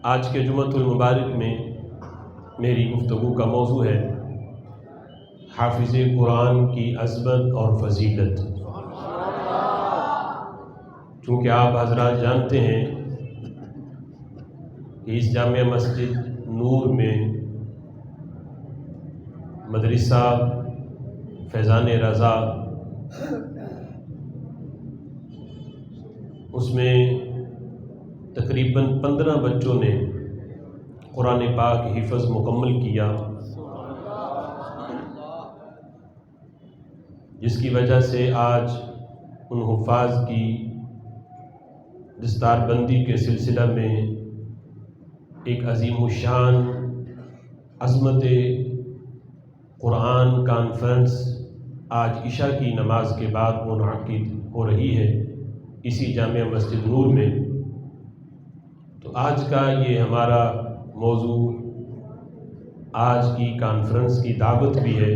آج کے جمعۃ المبارک میں میری گفتگو کا موضوع ہے حافظ قرآن کی عظمت اور فضیلت۔ چونکہ آپ حضرات جانتے ہیں کہ اس جامع مسجد نور میں مدرسہ فیضان رضا، اس میں تقریباً 15 بچوں نے قرآن پاک حفظ مکمل کیا، جس کی وجہ سے آج ان حفاظ کی دستار بندی کے سلسلہ میں ایک عظیم الشان عظمت قرآن کانفرنس آج عشاء کی نماز کے بعد منعقد ہو رہی ہے اسی جامع مسجد نور میں۔ تو آج کا یہ ہمارا موضوع، آج کی کانفرنس کی دعوت بھی ہے۔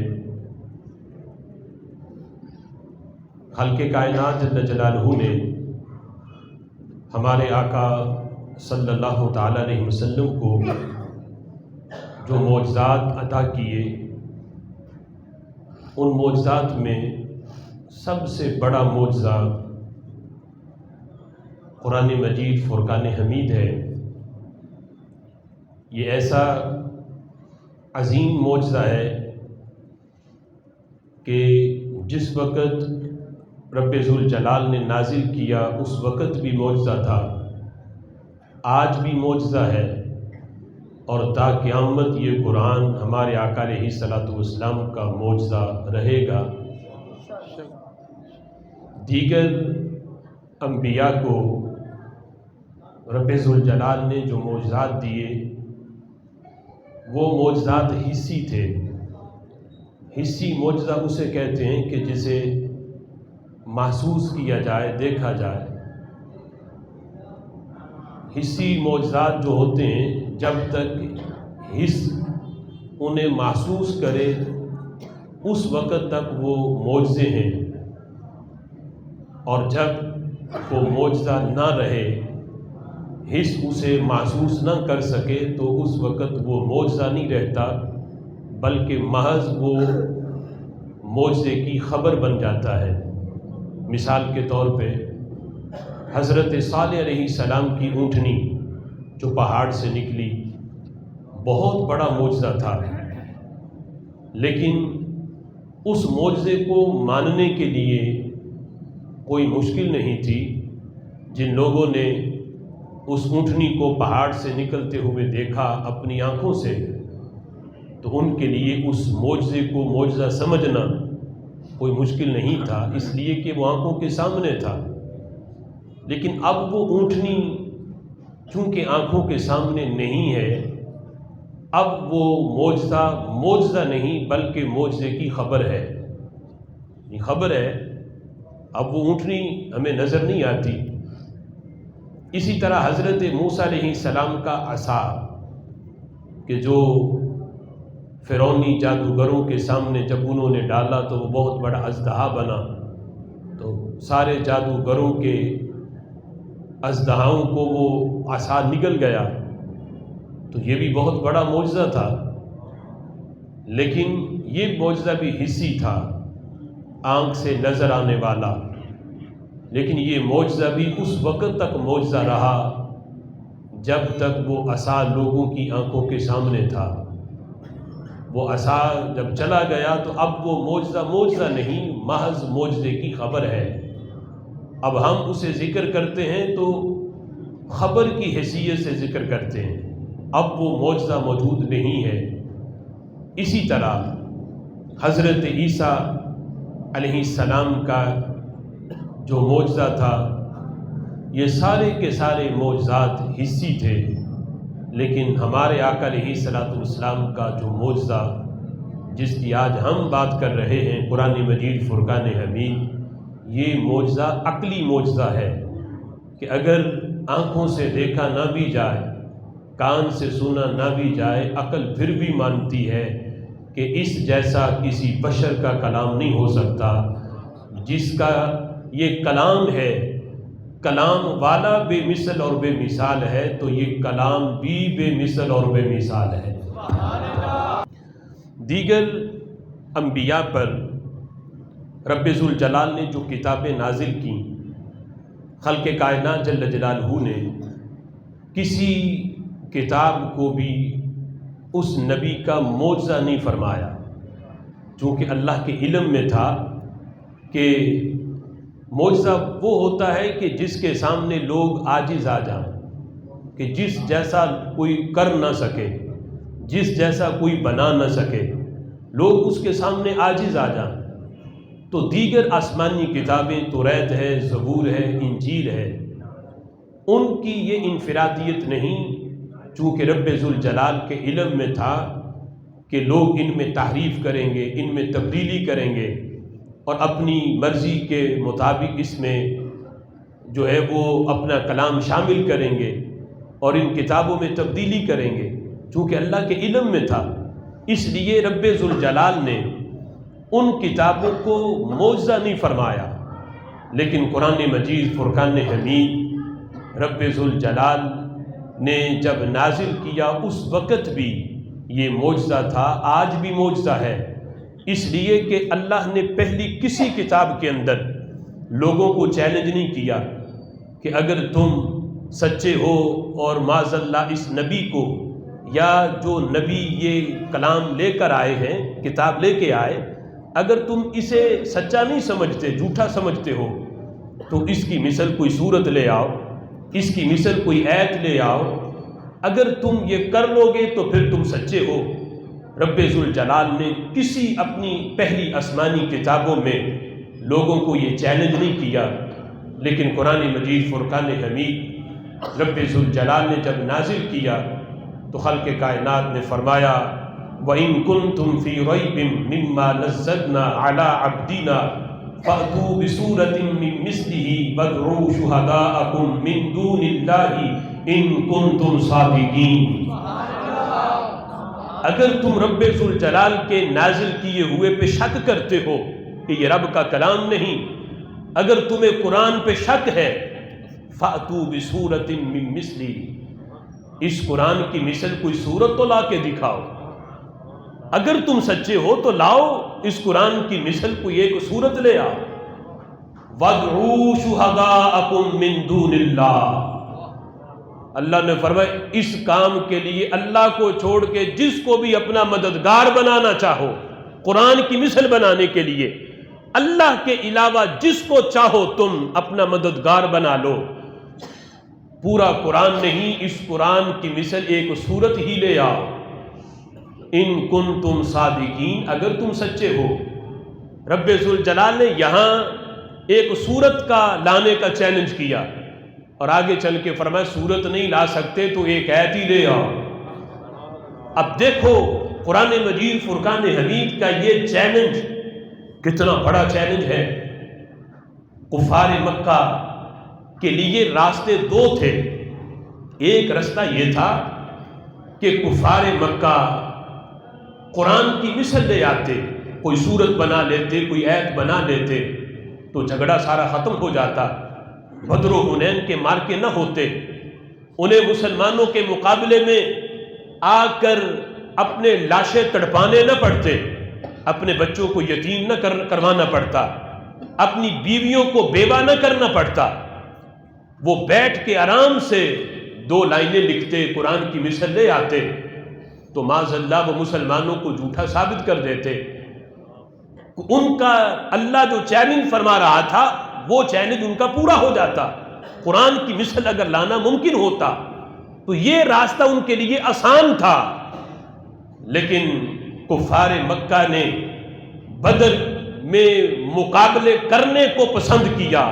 خالق کائنات جل جلالہ نے ہمارے آقا صلی اللہ تعالیٰ علیہ وسلم کو جو معجزات عطا کیے، ان معجزات میں سب سے بڑا معجزہ قرآن مجید فرقان حمید ہے۔ یہ ایسا عظیم معجزہ ہے کہ جس وقت رب ذوالجلال نے نازل کیا اس وقت بھی معجزہ تھا، آج بھی معجزہ ہے، اور تا قیامت یہ قرآن ہمارے آقا علیہ الصلوۃ والسلام کا معجزہ رہے گا۔ دیگر انبیاء کو رب ذوالجلال نے جو معجزات دیے وہ معجزات حسی تھے۔ حسی معجزہ اسے کہتے ہیں کہ جسے محسوس کیا جائے، دیکھا جائے۔ حسی معجزات جو ہوتے ہیں، جب تک حس انہیں محسوس کرے اس وقت تک وہ معجزے ہیں، اور جب وہ معجزہ نہ رہے، حس اسے محسوس نہ کر سکے، تو اس وقت وہ معجزہ نہیں رہتا بلکہ محض وہ معجزے کی خبر بن جاتا ہے۔ مثال کے طور پہ حضرت صالح علیہ السلام کی اونٹنی جو پہاڑ سے نکلی، بہت بڑا معجزہ تھا، لیکن اس معجزے کو ماننے کے لیے کوئی مشکل نہیں تھی۔ جن لوگوں نے اس اونٹنی کو پہاڑ سے نکلتے ہوئے دیکھا اپنی آنکھوں سے، تو ان کے لیے اس معجزے کو معجزہ سمجھنا کوئی مشکل نہیں تھا، اس لیے کہ وہ آنکھوں کے سامنے تھا۔ لیکن اب وہ اونٹنی چونکہ آنکھوں کے سامنے نہیں ہے، اب وہ معجزہ نہیں بلکہ معجزے کی خبر ہے۔ یہ خبر ہے، اب وہ اونٹنی ہمیں نظر نہیں آتی۔ اسی طرح حضرت موسیٰ علیہ السلام کا عصا، کہ جو فرعونی جادوگروں کے سامنے جب انہوں نے ڈالا تو وہ بہت بڑا اژدہا بنا، تو سارے جادوگروں کے اژدہاؤں کو وہ عصا نگل گیا، تو یہ بھی بہت بڑا معجزہ تھا۔ لیکن یہ معجزہ بھی حسی تھا، آنکھ سے نظر آنے والا، لیکن یہ معجزہ بھی اس وقت تک معجزہ رہا جب تک وہ عصا لوگوں کی آنکھوں کے سامنے تھا۔ وہ عصا جب چلا گیا تو اب وہ معجزہ نہیں، محض معجزے کی خبر ہے۔ اب ہم اسے ذکر کرتے ہیں تو خبر کی حیثیت سے ذکر کرتے ہیں، اب وہ معجزہ موجود نہیں ہے۔ اسی طرح حضرت عیسیٰ علیہ السلام کا جو معجزہ تھا، یہ سارے کے سارے معجزات حسی تھے، لیکن ہمارے آقا علیہ الصلوۃ والسلام کا جو معجزہ جس کی آج ہم بات کر رہے ہیں، قرآن مجید فرقان حمید، یہ معجزہ عقلی معجزہ ہے کہ اگر آنکھوں سے دیکھا نہ بھی جائے، کان سے سنا نہ بھی جائے، عقل پھر بھی مانتی ہے کہ اس جیسا کسی بشر کا کلام نہیں ہو سکتا، جس کا یہ کلام ہے، کلام والا بے مثل اور بے مثال ہے تو یہ کلام بھی بے مثل اور بے مثال ہے۔ دیگر انبیاء پر رب ذوالجلال نے جو کتابیں نازل کیں، خلق کائنات جل جلالہ نے کسی کتاب کو بھی اس نبی کا معجزہ نہیں فرمایا، چونکہ اللہ کے علم میں تھا کہ معجزہ وہ ہوتا ہے کہ جس کے سامنے لوگ عاجز آ جائیں، کہ جس جیسا کوئی کر نہ سکے، جس جیسا کوئی بنا نہ سکے، لوگ اس کے سامنے عاجز آ جائیں۔ تو دیگر آسمانی کتابیں توریت ہے، زبور ہے، انجیل ہے، ان کی یہ انفرادیت نہیں، چونکہ رب ذوالجلال کے علم میں تھا کہ لوگ ان میں تحریف کریں گے، ان میں تبدیلی کریں گے اور اپنی مرضی کے مطابق اس میں جو ہے وہ اپنا کلام شامل کریں گے اور ان کتابوں میں تبدیلی کریں گے، چونکہ اللہ کے علم میں تھا۔ اس لیے رب ذوالجلال نے ان کتابوں کو معجزہ نہیں فرمایا، لیکن قرآن مجید فرقان حمید رب ذوالجلال نے جب نازل کیا اس وقت بھی یہ معجزہ تھا، آج بھی معجزہ ہے، اس لیے کہ اللہ نے پہلی کسی کتاب کے اندر لوگوں کو چیلنج نہیں کیا کہ اگر تم سچے ہو اور معاذ اللہ اس نبی کو یا جو نبی یہ کلام لے کر آئے ہیں، کتاب لے کے آئے، اگر تم اسے سچا نہیں سمجھتے، جھوٹا سمجھتے ہو تو اس کی مثل کوئی صورت لے آؤ، اس کی مثل کوئی ایت لے آؤ، اگر تم یہ کر لو گے تو پھر تم سچے ہو۔ رب ذوالجلال نے کسی اپنی پہلی آسمانی کتابوں میں لوگوں کو یہ چیلنج نہیں کیا، لیکن قرآن مجید فرقان حمید رب ذوالجلال نے جب نازل کیا تو خلق کائنات نے فرمایا وَإِن كُنتُمْ فِي رَيْبٍ مِّمَّا نَزَّلْنَا عَلَىٰ عَبْدِنَا فَأْتُوا بِسُورَةٍ مِّن مِّثْلِهِ وَادْعُوا شُهَدَاءَكُم مِّن دُونِ اللَّهِ إِن كُنتُمْ صَادِقِينَ۔ اگر تم رب ذوالجلال کے نازل کیے ہوئے پہ شک کرتے ہو کہ یہ رب کا کلام نہیں، اگر تمہیں قرآن پہ شک ہے فَأْتُوا بِسُورَةٍ مِّن مِّثْلِهِ، اس قرآن کی مثل کوئی صورت تو لا کے دکھاؤ، اگر تم سچے ہو تو لاؤ اس قرآن کی مثل کوئی ایک صورت لے آؤ۔ وَادْعُوا شُهَدَاءَكُم مِّن دُونِ اللَّهِ، اللہ نے فرمایا اس کام کے لیے اللہ کو چھوڑ کے جس کو بھی اپنا مددگار بنانا چاہو، قرآن کی مثل بنانے کے لیے اللہ کے علاوہ جس کو چاہو تم اپنا مددگار بنا لو، پورا قرآن نہیں، اس قرآن کی مثل ایک صورت ہی لے آؤ۔ ان کنتم صادقین، اگر تم سچے ہو۔ رب ذوالجلال نے یہاں ایک صورت کا لانے کا چیلنج کیا اور آگے چل کے فرمایا صورت نہیں لا سکتے تو ایک ایت ہی لے آؤ۔ اب دیکھو قرآن مجید فرقان حمید کا یہ چیلنج کتنا بڑا چیلنج ہے۔ کفار مکہ کے لیے راستے دو تھے، ایک رستہ یہ تھا کہ کفار مکہ قرآن کی مثل لے آتے، کوئی صورت بنا لیتے، کوئی ایت بنا لیتے تو جھگڑا سارا ختم ہو جاتا، بدر و حنین کے مارکے نہ ہوتے، انہیں مسلمانوں کے مقابلے میں آ کر اپنے لاشیں تڑپانے نہ پڑتے، اپنے بچوں کو یتیم نہ کروانا پڑتا، اپنی بیویوں کو بیوہ نہ کرنا پڑتا، وہ بیٹھ کے آرام سے دو لائنیں لکھتے، قرآن کی مثل لے آتے تو معاذ اللہ وہ مسلمانوں کو جھوٹا ثابت کر دیتے۔ ان کا اللہ جو چیلنج فرما رہا تھا وہ چیلنج ان کا پورا ہو جاتا، قرآن کی مثل اگر لانا ممکن ہوتا تو یہ راستہ ان کے لیے آسان تھا، لیکن کفار مکہ نے بدر میں مقابلے کرنے کو پسند کیا،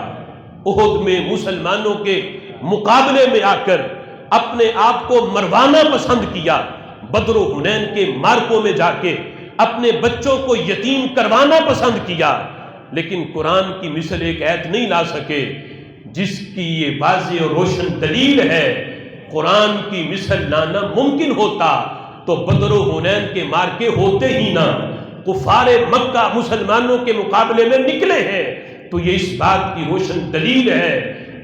احد میں مسلمانوں کے مقابلے میں آ کر اپنے آپ کو مروانا پسند کیا، بدر و حنین کے مارکوں میں جا کے اپنے بچوں کو یتیم کروانا پسند کیا، لیکن قرآن کی مثل ایک ایت نہیں لا سکے جس کی یہ واضح اور روشن دلیل ہے۔ قرآن کی مثل لانا ممکن ہوتا تو بدر و حنین کے مارکے ہوتے ہی نہ، کفار مکہ مسلمانوں کے مقابلے میں نکلے ہیں، تو یہ اس بات کی روشن دلیل ہے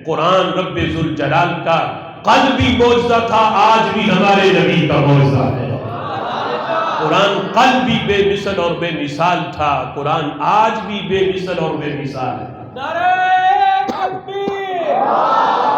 قرآن رب ذوالجلال کا کل بھی معجزہ تھا، آج بھی ہمارے نبی کا معجزہ ہے۔ قرآن کل بھی بے مثل اور بے مثال تھا، قرآن آج بھی بے مثل اور بے مثال ہے۔ نعرہ تکبیر!